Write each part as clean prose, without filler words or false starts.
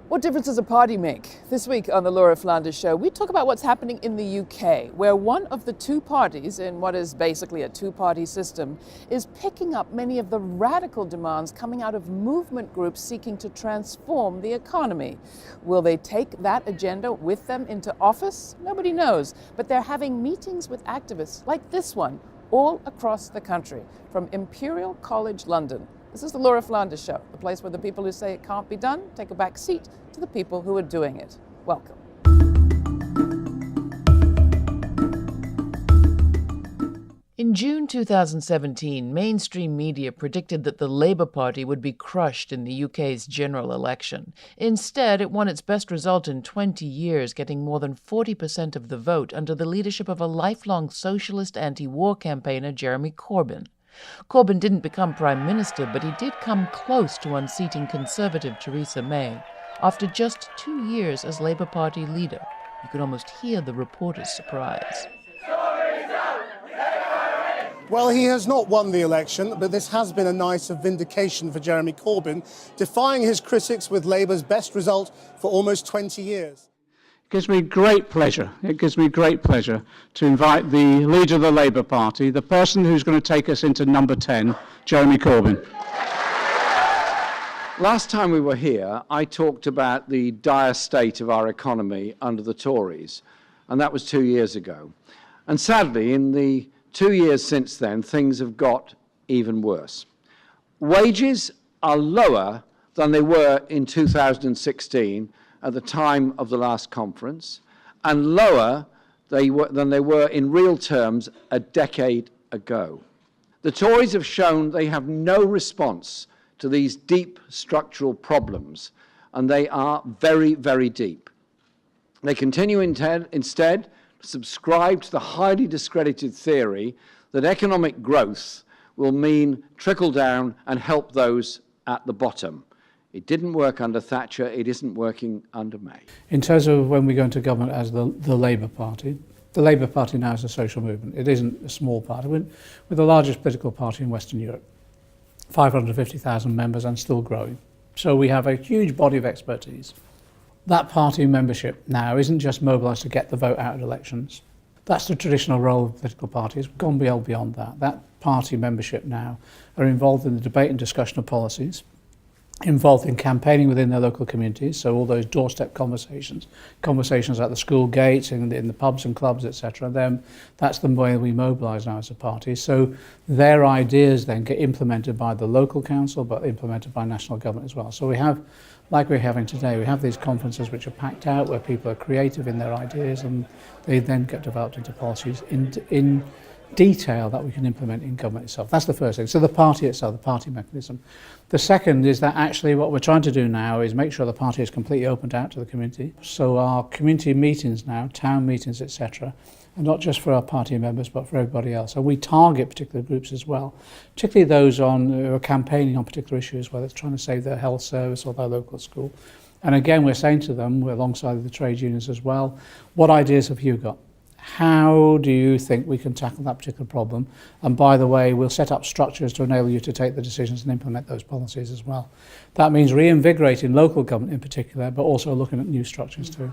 What difference does a party make? This week on the Laura Flanders Show, we talk about what's happening in the UK, where one of the two parties in what is basically a two-party system is picking up many of the radical demands coming out of movement groups seeking to transform the economy. Will they take that agenda with them into office? Nobody knows, but they're having meetings with activists like this one all across the country, from Imperial College London. This is the Laura Flanders Show, the place where the people who say it can't be done take a back seat to the people who are doing it. Welcome. In June 2017, mainstream media predicted that the Labour Party would be crushed in the UK's general election. Instead, it won its best result in 20 years, getting more than 40% of the vote under the leadership of a lifelong socialist anti-war campaigner, Jeremy Corbyn. Corbyn didn't become Prime Minister, but he did come close to unseating Conservative Theresa May. After just 2 years as Labour Party leader, you could almost hear the reporters' surprise. Well, he has not won the election, but this has been a night of vindication for Jeremy Corbyn, defying his critics with Labour's best result for almost 20 years. It gives me great pleasure to invite the leader of the Labour Party, the person who's going to take us into number 10, Jeremy Corbyn. Last time we were here, I talked about the dire state of our economy under the Tories, and that was 2 years ago. And sadly, in the 2 years since then, things have got even worse. Wages are lower than they were in 2016 at the time of the last conference, and lower than they were in real terms a decade ago. The Tories have shown they have no response to these deep structural problems, and they are very, very deep. They continue instead to subscribe to the highly discredited theory that economic growth will mean trickle down and help those at the bottom. It didn't work under Thatcher, it isn't working under May. In terms of when we go into government as the Labour Party now is a social movement. It isn't a small party. We're the largest political party in Western Europe, 550,000 members and still growing. So we have a huge body of expertise. That party membership now isn't just mobilised to get the vote out at elections. That's the traditional role of political parties. We've gone well beyond that. That party membership now are involved in the debate and discussion of policies, involved in campaigning within their local communities, so all those doorstep conversations at the school gates, in the pubs and clubs, etc. Then that's the way we mobilise now as a party. So their ideas then get implemented by the local council, but implemented by national government as well. So we have, like we're having today, we have these conferences which are packed out, where people are creative in their ideas, and they then get developed into policies in detail that we can implement in government itself. That's the first thing. So the party itself, the party mechanism. The second is that actually what we're trying to do now is make sure the party is completely opened out to the community. So our community meetings now, town meetings, etc., are not just for our party members but for everybody else. And we target particular groups as well, particularly those who are campaigning on particular issues, whether it's trying to save their health service or their local school. And again, we're saying to them, we're alongside the trade unions as well, what ideas have you got? How do you think we can tackle that particular problem? And by the way, we'll set up structures to enable you to take the decisions and implement those policies as well. That means reinvigorating local government in particular, but also looking at new structures too.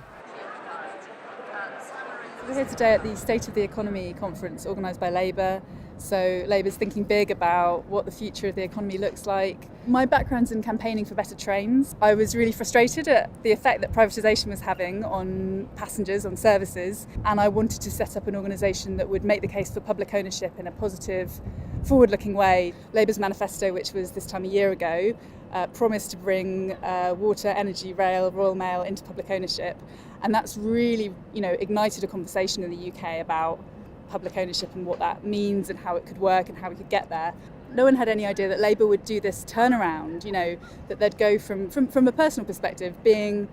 We're here today at the State of the Economy conference organised by Labour. So Labour's thinking big about what the future of the economy looks like. My background's in campaigning for better trains. I was really frustrated at the effect that privatisation was having on passengers, on services, and I wanted to set up an organisation that would make the case for public ownership in a positive, forward-looking way. Labour's manifesto, which was this time a year ago, promised to bring water, energy, rail, Royal Mail into public ownership, and that's really, ignited a conversation in the UK about public ownership and what that means and how it could work and how we could get there. No one had any idea that Labour would do this turnaround, that they'd go from a personal perspective being,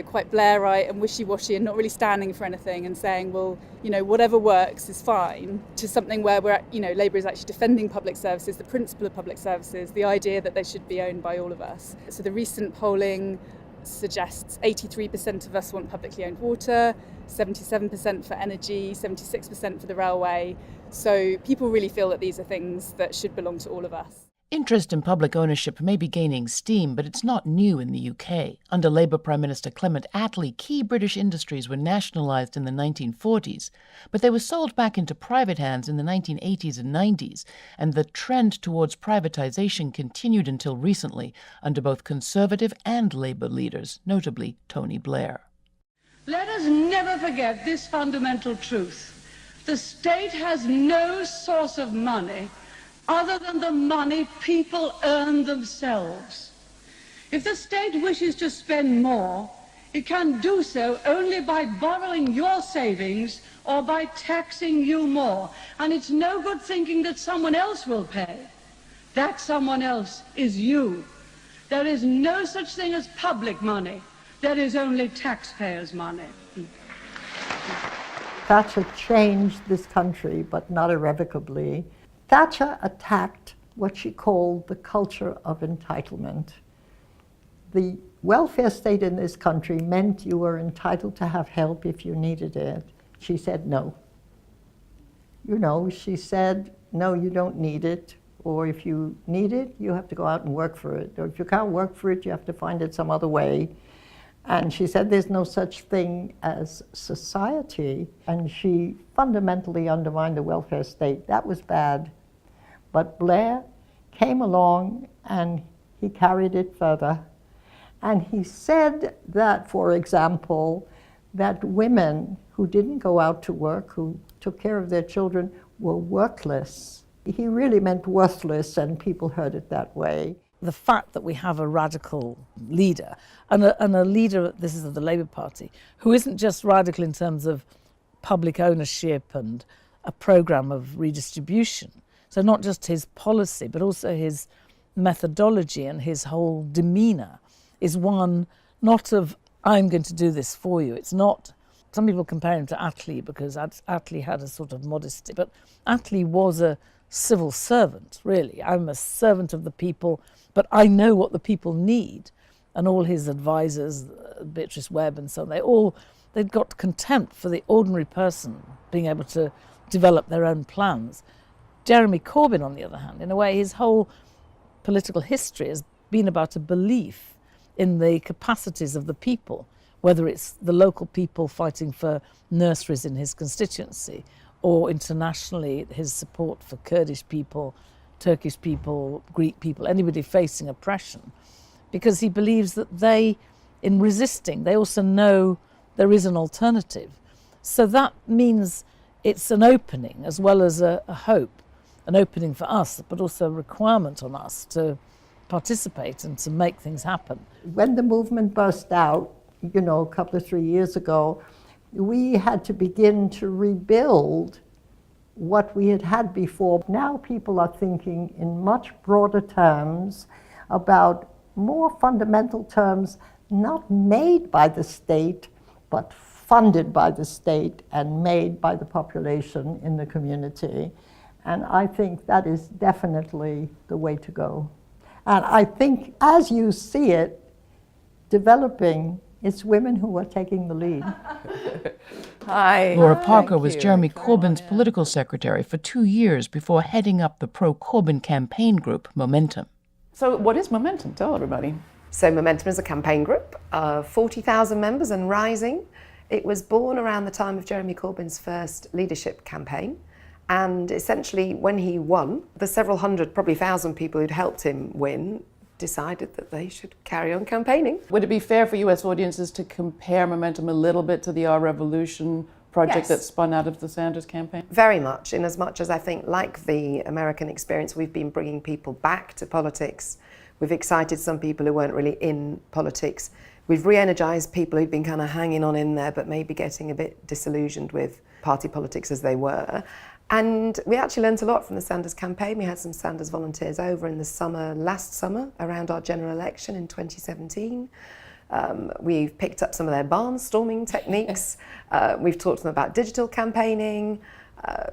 quite Blairite and wishy-washy and not really standing for anything and saying, well, whatever works is fine, to something where Labour is actually defending public services, the principle of public services, the idea that they should be owned by all of us. So the recent polling suggests 83% of us want publicly owned water, 77% for energy, 76% for the railway. So people really feel that these are things that should belong to all of us. Interest in public ownership may be gaining steam, but it's not new in the UK. Under Labour Prime Minister Clement Attlee, key British industries were nationalised in the 1940s, but they were sold back into private hands in the 1980s and 90s, and the trend towards privatisation continued until recently under both Conservative and Labour leaders, notably Tony Blair. Let us never forget this fundamental truth. The state has no source of money other than the money people earn themselves. If the state wishes to spend more, it can do so only by borrowing your savings or by taxing you more. And it's no good thinking that someone else will pay. That someone else is you. There is no such thing as public money. There is only taxpayers' money. Thatcher changed this country, but not irrevocably. Thatcher attacked what she called the culture of entitlement. The welfare state in this country meant you were entitled to have help if you needed it. She said no. She said, no, you don't need it, or if you need it, you have to go out and work for it, or if you can't work for it, you have to find it some other way. And she said there's no such thing as society, and she fundamentally undermined the welfare state. That was bad. But Blair came along and he carried it further. And he said that, for example, that women who didn't go out to work, who took care of their children, were workless. He really meant worthless, and people heard it that way. The fact that we have a radical leader, and a leader, this is of the Labour Party, who isn't just radical in terms of public ownership and a programme of redistribution. So not just his policy, but also his methodology and his whole demeanour is one not of, I'm going to do this for you. It's not, some people compare him to Attlee because Attlee had a sort of modesty, but Attlee was a civil servant, really. I'm a servant of the people, but I know what the people need. And all his advisors, Beatrice Webb and so on, they'd got contempt for the ordinary person being able to develop their own plans. Jeremy Corbyn, on the other hand, in a way, his whole political history has been about a belief in the capacities of the people, whether it's the local people fighting for nurseries in his constituency, or internationally his support for Kurdish people, Turkish people, Greek people, anybody facing oppression, because he believes that they, in resisting, they also know there is an alternative. So that means it's an opening as well as a hope, an opening for us, but also a requirement on us to participate and to make things happen. When the movement burst out, a couple of 3 years ago, we had to begin to rebuild what we had had before. Now people are thinking in much broader terms about more fundamental terms, not made by the state, but funded by the state and made by the population in the community. And I think that is definitely the way to go. And I think as you see it developing, it's women who are taking the lead. Hi. Laura Parker was Jeremy Corbyn's political secretary for 2 years before heading up the pro-Corbyn campaign group, Momentum. So what is Momentum? Tell everybody. So Momentum is a campaign group of 40,000 members and rising. It was born around the time of Jeremy Corbyn's first leadership campaign. And essentially, when he won, the several hundred, probably 1,000 people who'd helped him win decided that they should carry on campaigning. Would it be fair for US audiences to compare Momentum a little bit to the Our Revolution project that spun out of the Sanders campaign? Very much, in as much as I think, like the American experience, we've been bringing people back to politics. We've excited some people who weren't really in politics. We've re-energised people who'd been kind of hanging on in there, but maybe getting a bit disillusioned with party politics as they were. And we actually learnt a lot from the Sanders campaign. We had some Sanders volunteers over in the summer, last summer, around our general election in 2017. We've picked up some of their barnstorming techniques. We've talked to them about digital campaigning.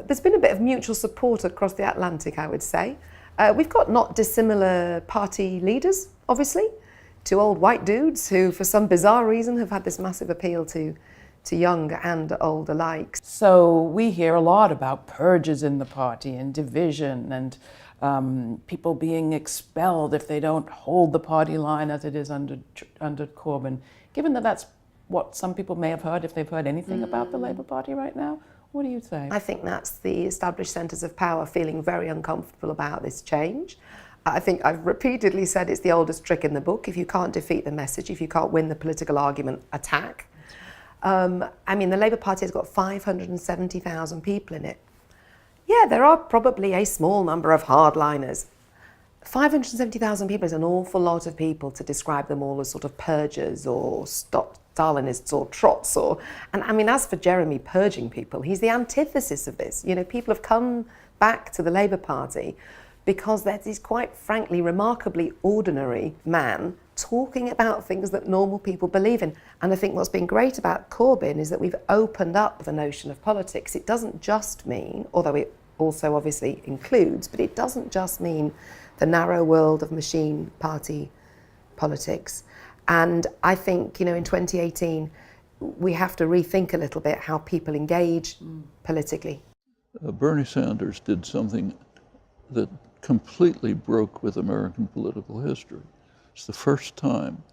There's been a bit of mutual support across the Atlantic, I would say. We've got not dissimilar party leaders, obviously, two old white dudes who, for some bizarre reason, have had this massive appeal to young and old alike. So we hear a lot about purges in the party and division, and people being expelled if they don't hold the party line as it is under Corbyn. Given that that's what some people may have heard, if they've heard anything about the Labour Party right now, what do you say? I think that's the established centres of power feeling very uncomfortable about this change. I think I've repeatedly said it's the oldest trick in the book. If you can't defeat the message, if you can't win the political argument, attack. I mean, the Labour Party has got 570,000 people in it. Yeah, there are probably a small number of hardliners. 570,000 people is an awful lot of people to describe them all as sort of purgers or Stalinists or trots and I mean, as for Jeremy purging people, he's the antithesis of this. You know, people have come back to the Labour Party because there's this quite frankly remarkably ordinary man talking about things that normal people believe in. And I think what's been great about Corbyn is that we've opened up the notion of politics. It doesn't just mean, although it also obviously includes, but it doesn't just mean the narrow world of machine party politics. And I think, you know, in 2018, we have to rethink a little bit how people engage politically. Bernie Sanders did something that completely broke with American political history. It's the first time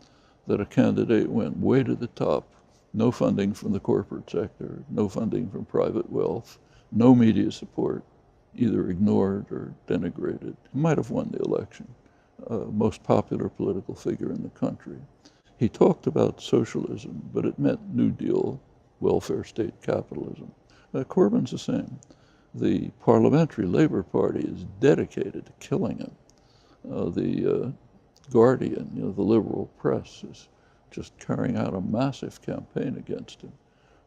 that a candidate went way to the top. No funding from the corporate sector, no funding from private wealth, no media support, either ignored or denigrated. He might have won the election, most popular political figure in the country. He talked about socialism, but it meant New Deal, welfare state capitalism. Corbyn's the same. The parliamentary Labour Party is dedicated to killing him. The Guardian, you know, the liberal press is just carrying out a massive campaign against him.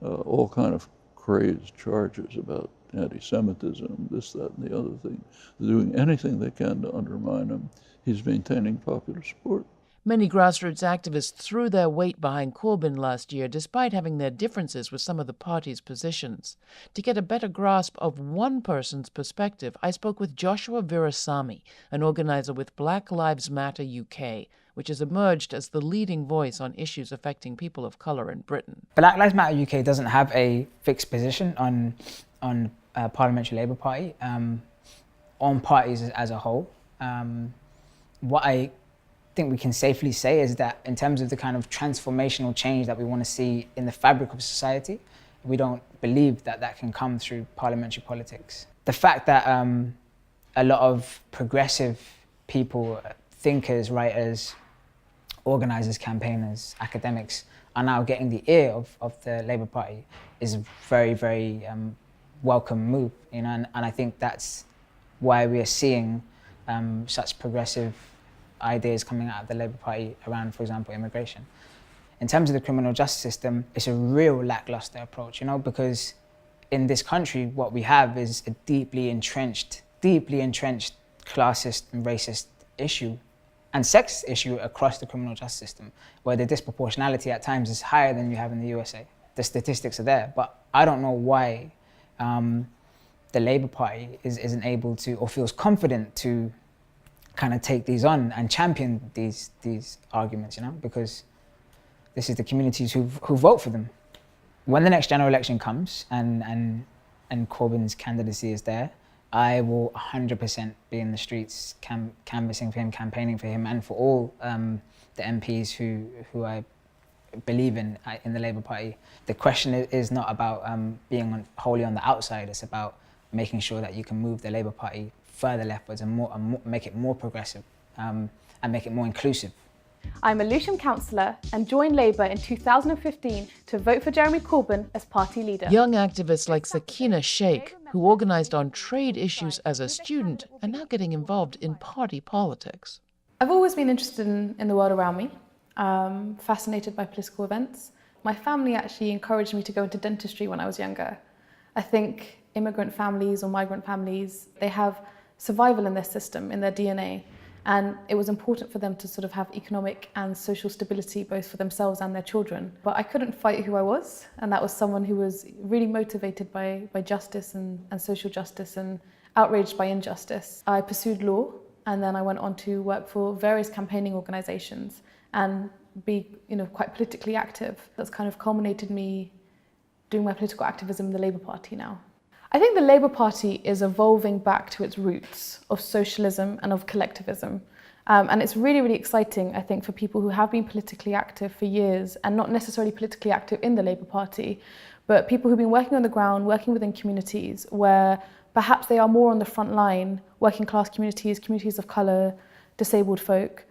All kind of crazed charges about anti-Semitism, this, that, and the other thing. They're doing anything they can to undermine him. He's maintaining popular support. Many grassroots activists threw their weight behind Corbyn last year, despite having their differences with some of the party's positions. To get a better grasp of one person's perspective, I spoke with Joshua Virasamy, an organizer with Black Lives Matter UK, which has emerged as the leading voice on issues affecting people of colour in Britain. Black Lives Matter UK doesn't have a fixed position on Parliamentary Labour Party, on parties as a whole. What I think we can safely say is that in terms of the kind of transformational change that we want to see in the fabric of society, we don't believe that that can come through parliamentary politics. The fact that a lot of progressive people, thinkers, writers, organisers, campaigners, academics are now getting the ear of the Labour Party is a very, very welcome move, you know, and I think that's why we are seeing such progressive ideas coming out of the Labour Party around, for example, immigration. In terms of the criminal justice system, it's a real lackluster approach, you know, because in this country, what we have is a deeply entrenched classist and racist issue and sexist issue across the criminal justice system, where the disproportionality at times is higher than you have in the USA. The statistics are there, but I don't know why the Labour Party isn't able to, or feels confident to kind of take these on and champion these arguments, you know, because this is the communities who vote for them. When the next general election comes and Corbyn's candidacy is there, I will 100% be in the streets canvassing for him, campaigning for him, and for all the MPs who I believe in the Labour Party. The question is not about being wholly on the outside, it's about making sure that you can move the Labour Party further leftwards and make it more progressive and make it more inclusive. I'm a Lewisham councillor and joined Labour in 2015 to vote for Jeremy Corbyn as party leader. Young activists like Sakina Sheikh, who organised on trade issues as a student, are now getting involved in party politics. I've always been interested in the world around me, fascinated by political events. My family actually encouraged me to go into dentistry when I was younger. I think immigrant families or migrant families, they have survival in their system, in their DNA. And it was important for them to sort of have economic and social stability, both for themselves and their children. But I couldn't fight who I was, and that was someone who was really motivated by justice and social justice and outraged by injustice. I pursued law, and then I went on to work for various campaigning organisations and be, quite politically active. That's kind of culminated me doing my political activism in the Labour Party now. I think the Labour Party is evolving back to its roots of socialism and of collectivism. And it's really, really exciting, I think, for people who have been politically active for years and not necessarily politically active in the Labour Party, but people who've been working on the ground, working within communities where perhaps they are more on the front line, working class communities, communities of colour, disabled folk,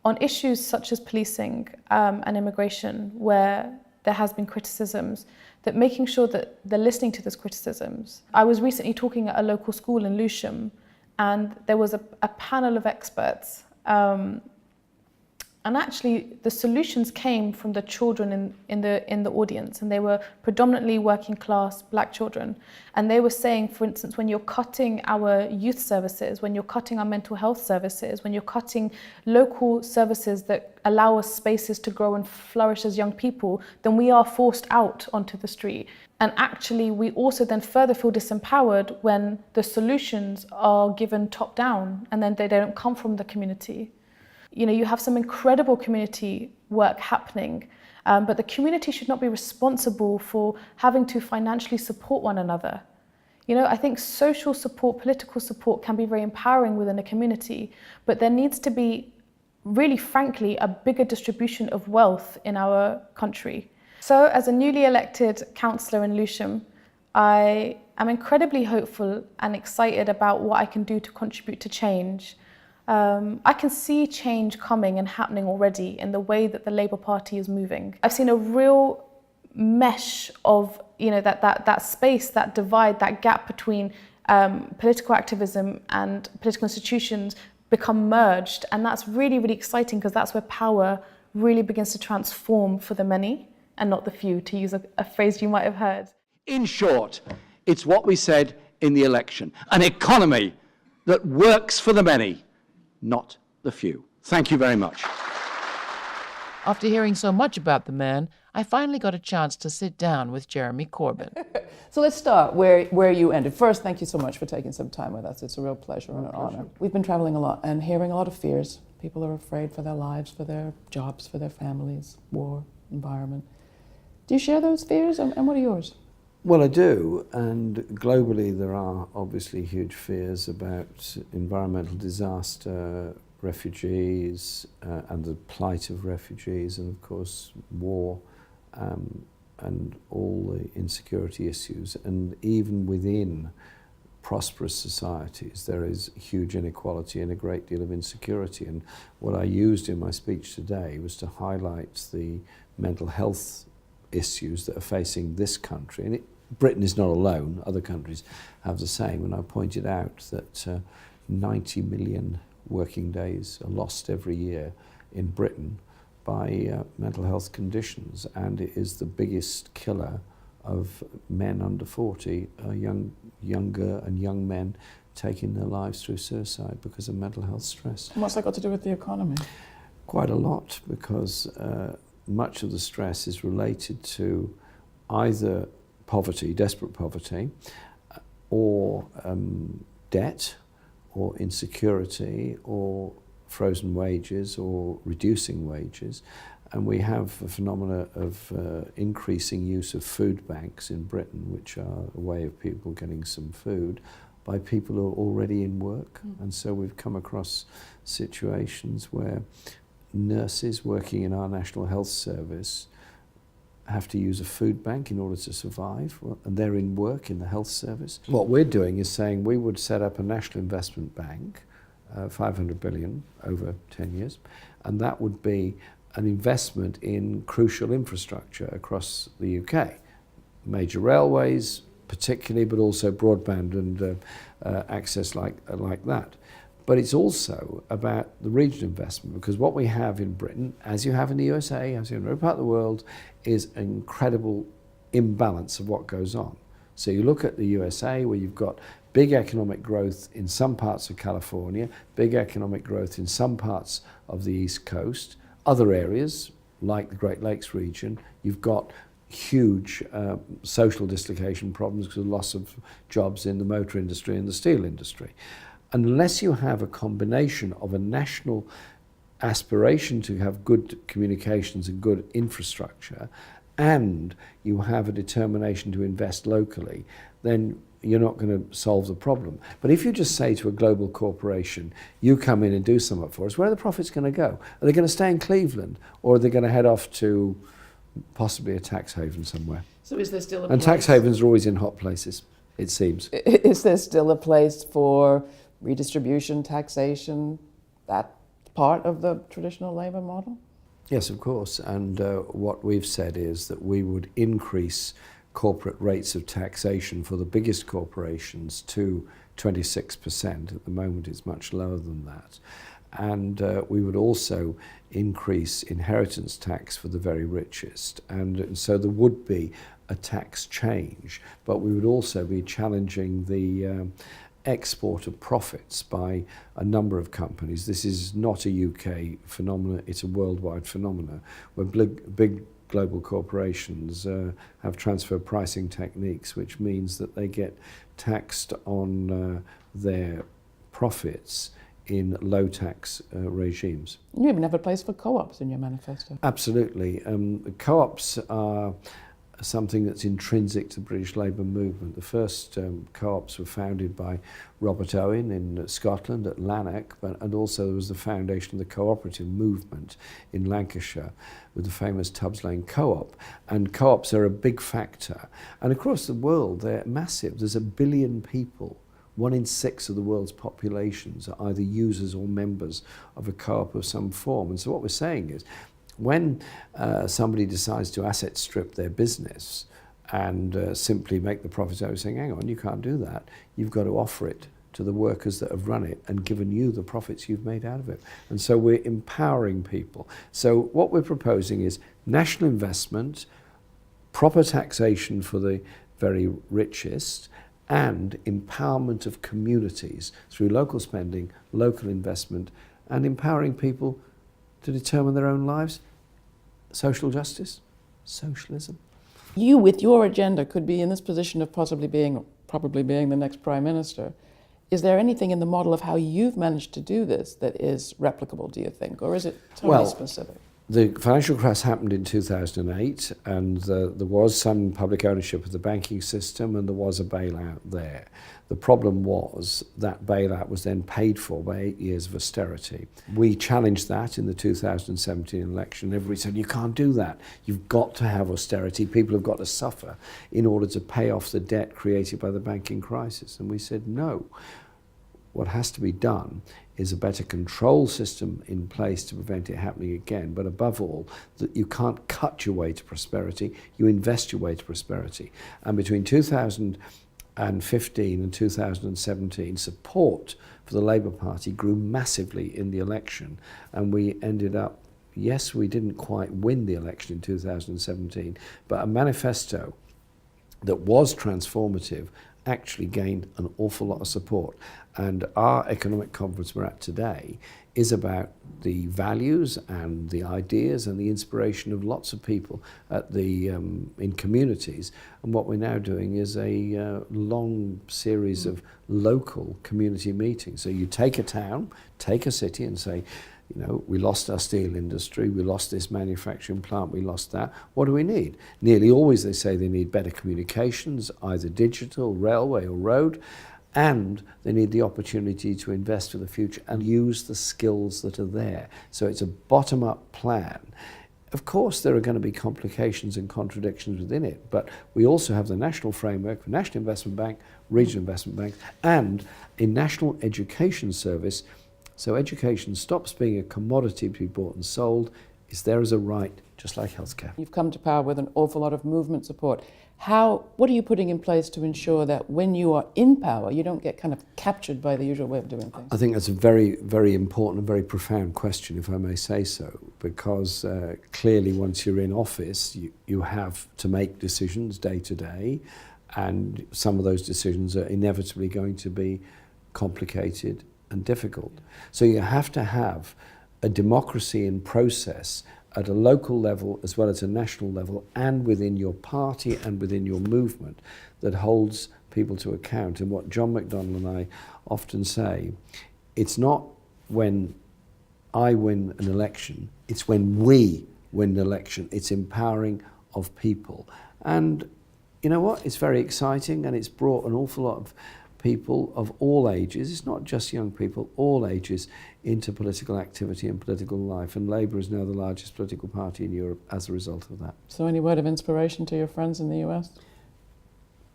on issues such as policing and immigration, where there has been criticisms, that making sure that they're listening to those criticisms. I was recently talking at a local school in Lewisham, and there was a panel of experts, and actually the solutions came from the children in the audience, and they were predominantly working class black children. And they were saying, for instance, when you're cutting our youth services, when you're cutting our mental health services, when you're cutting local services that allow us spaces to grow and flourish as young people, then we are forced out onto the street. And actually, we also then further feel disempowered when the solutions are given top down and then they don't come from the community. You know, you have some incredible community work happening, but the community should not be responsible for having to financially support one another. You know, I think social support, political support can be very empowering within a community, but there needs to be, really frankly, a bigger distribution of wealth in our country. So as a newly elected councillor in Lewisham, I am incredibly hopeful and excited about what I can do to contribute to change. I can see change coming and happening already in the way that the Labour Party is moving. I've seen a real mesh of, you know, that space, that divide, that gap between political activism and political institutions become merged, and that's really, really exciting because that's where power really begins to transform for the many and not the few, to use a phrase you might have heard. In short, it's what we said in the election, an economy that works for the many, not the few. Thank you very much. After hearing so much about the man, I finally got a chance to sit down with Jeremy Corbyn. So let's start where you ended. First, thank you so much for taking some time with us. It's a real pleasure and an honor. We've been traveling a lot and hearing a lot of fears. People are afraid for their lives, for their jobs, for their families, war, environment. Do you share those fears, and what are yours? Well, I do, and globally there are obviously huge fears about environmental disaster, refugees, and the plight of refugees, and of course war, and all the insecurity issues. And even within prosperous societies there is huge inequality and a great deal of insecurity. And what I used in my speech today was to highlight the mental health issues that are facing this country. And Britain is not alone, other countries have the same, and I pointed out that 90 million working days are lost every year in Britain by mental health conditions, and it is the biggest killer of men under 40, younger and young men taking their lives through suicide because of mental health stress. And what's that got to do with the economy? Quite a lot, because much of the stress is related to either poverty, desperate poverty, or debt, or insecurity, or frozen wages, or reducing wages. And we have a phenomena of increasing use of food banks in Britain, which are a way of people getting some food by people who are already in work. And so we've come across situations where nurses working in our National Health Service have to use a food bank in order to survive, and they're in work in the health service. What we're doing is saying we would set up a national investment bank, 500 billion over 10 years, and that would be an investment in crucial infrastructure across the UK. Major railways particularly, but also broadband and access like that. But it's also about the regional investment, because what we have in Britain, as you have in the USA, as you have in every part of the world, is an incredible imbalance of what goes on. So you look at the USA, where you've got big economic growth in some parts of California, big economic growth in some parts of the East Coast. Other areas, like the Great Lakes region, you've got huge social dislocation problems because of loss of jobs in the motor industry and the steel industry. Unless you have a combination of a national aspiration to have good communications and good infrastructure, and you have a determination to invest locally, then you're not going to solve the problem. But if you just say to a global corporation, you come in and do something for us, where are the profits going to go? Are they going to stay in Cleveland, or are they going to head off to possibly a tax haven somewhere? So is there still a And place? tax havens are always in hot places, it seems. Is there still a place for redistribution, taxation, that part of the traditional Labour model? Yes, of course. And what we've said is that we would increase corporate rates of taxation for the biggest corporations to 26%. At the moment, it's much lower than that. And we would also increase inheritance tax for the very richest. And so there would be a tax change, but we would also be challenging the export of profits by a number of companies. This is not a UK phenomenon, it's a worldwide phenomenon, where big global corporations have transfer pricing techniques, which means that they get taxed on their profits in low tax regimes. You even have a place for co-ops in your manifesto. Absolutely. Co-ops are something that's intrinsic to the British Labour movement. The first co-ops were founded by Robert Owen in Scotland at Lanark, and also there was the foundation of the cooperative movement in Lancashire with the famous Tubbs Lane Co-op. And co-ops are a big factor. And across the world, they're massive. There's 1 billion people. 1 in 6 of the world's populations are either users or members of a co-op of some form. And so what we're saying is, when somebody decides to asset strip their business and simply make the profits out, saying, hang on, you can't do that. You've got to offer it to the workers that have run it and given you the profits you've made out of it. And so we're empowering people. So what we're proposing is national investment, proper taxation for the very richest, and empowerment of communities through local spending, local investment, and empowering people to determine their own lives. Social justice, socialism. You, with your agenda, could be in this position of probably being the next Prime Minister. Is there anything in the model of how you've managed to do this that is replicable, do you think, or is it totally specific? The financial crash happened in 2008, and there was some public ownership of the banking system, and there was a bailout there. The problem was that bailout was then paid for by 8 years of austerity. We challenged that in the 2017 election. Everybody said, you can't do that. You've got to have austerity. People have got to suffer in order to pay off the debt created by the banking crisis. And we said, no. What has to be done is a better control system in place to prevent it happening again. But above all, that you can't cut your way to prosperity, you invest your way to prosperity. And between 2015 and 2017, support for the Labour Party grew massively in the election. And we ended up, yes, we didn't quite win the election in 2017, but a manifesto that was transformative actually gained an awful lot of support. And our economic conference we're at today is about the values and the ideas and the inspiration of lots of people at the in communities. And what we're now doing is a long series of local community meetings. So you take a town, take a city and say, you know, we lost our steel industry, we lost this manufacturing plant, we lost that. What do we need? Nearly always they say they need better communications, either digital, railway or road, and they need the opportunity to invest for the future and use the skills that are there. So it's a bottom-up plan. Of course, there are going to be complications and contradictions within it, but we also have the national framework for National Investment Bank, Regional Investment Bank, and a National Education Service. So education stops being a commodity to be bought and sold, is there as a right, just like healthcare. You've come to power with an awful lot of movement support. What are you putting in place to ensure that when you are in power, you don't get kind of captured by the usual way of doing things? I think that's a very, very important and very profound question, if I may say so, because clearly once you're in office, you have to make decisions day to day, and some of those decisions are inevitably going to be complicated and difficult. So you have to have a democracy in process at a local level as well as a national level, and within your party and within your movement, that holds people to account. And what John McDonnell and I often say, it's not when I win an election, it's when we win an election. It's empowering of people. And you know what? It's very exciting, and it's brought an awful lot of people of all ages, it's not just young people, all ages, into political activity and political life. And Labour is now the largest political party in Europe as a result of that. So any word of inspiration to your friends in the US?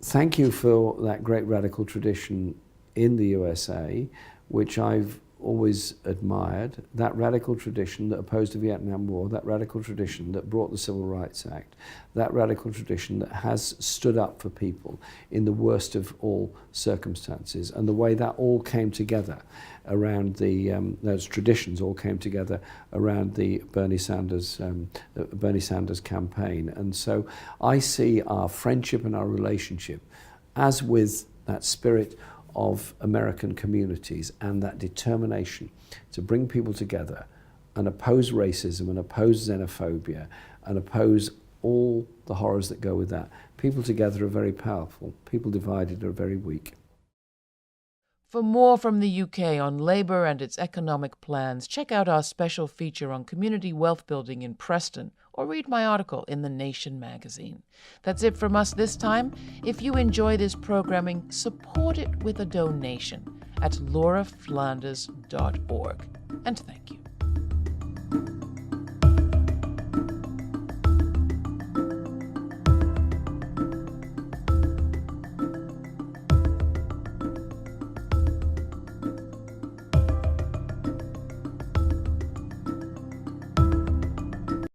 Thank you for that great radical tradition in the USA, which I've always admired, that radical tradition that opposed the Vietnam War, that radical tradition that brought the Civil Rights Act, that radical tradition that has stood up for people in the worst of all circumstances, and the way that all came together around those traditions all came together around the Bernie Sanders campaign. And so I see our friendship and our relationship as with that spirit of American communities and that determination to bring people together and oppose racism and oppose xenophobia and oppose all the horrors that go with that. People together are very powerful. People divided are very weak. For more from the UK on Labour and its economic plans, check out our special feature on community wealth building in Preston, or read my article in The Nation magazine. That's it from us this time. If you enjoy this programming, support it with a donation at lauraflanders.org. And thank you.